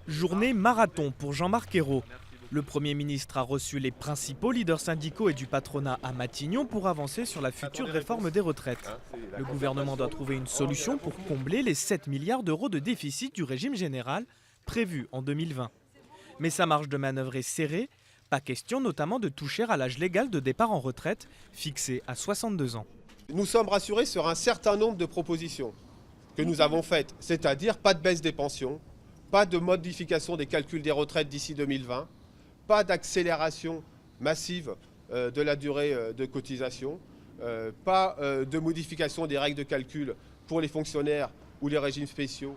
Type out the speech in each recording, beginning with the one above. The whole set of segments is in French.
Journée marathon pour Jean-Marc Ayrault. Le Premier ministre a reçu les principaux leaders syndicaux et du patronat à Matignon pour avancer sur la future réforme des retraites. Le gouvernement doit trouver une solution pour combler les 7 milliards d'euros de déficit du régime général prévu en 2020. Mais sa marge de manœuvre est serrée, pas question notamment de toucher à l'âge légal de départ en retraite, fixé à 62 ans. Nous sommes rassurés sur un certain nombre de propositions que nous avons faites, c'est-à-dire pas de baisse des pensions, pas de modification des calculs des retraites d'ici 2020, pas d'accélération massive de la durée de cotisation, pas de modification des règles de calcul pour les fonctionnaires ou les régimes spéciaux.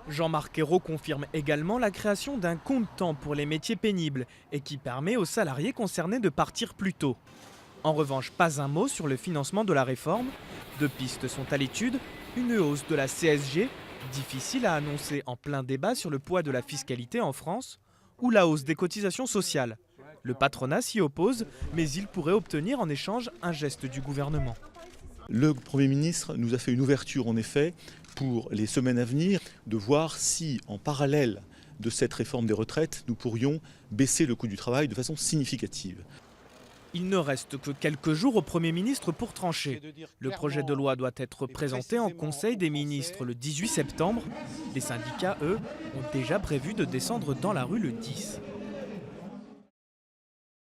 Jean-Marc Ayrault confirme également la création d'un compte-temps pour les métiers pénibles et qui permet aux salariés concernés de partir plus tôt. En revanche, pas un mot sur le financement de la réforme. Deux pistes sont à l'étude, une hausse de la CSG, difficile à annoncer en plein débat sur le poids de la fiscalité en France, ou la hausse des cotisations sociales. Le patronat s'y oppose, mais il pourrait obtenir en échange un geste du gouvernement. Le Premier ministre nous a fait une ouverture en effet pour les semaines à venir de voir si en parallèle de cette réforme des retraites, nous pourrions baisser le coût du travail de façon significative. Il ne reste que quelques jours au Premier ministre pour trancher. Le projet de loi doit être présenté en Conseil des ministres le 18 septembre. Les syndicats, eux, ont déjà prévu de descendre dans la rue le 10.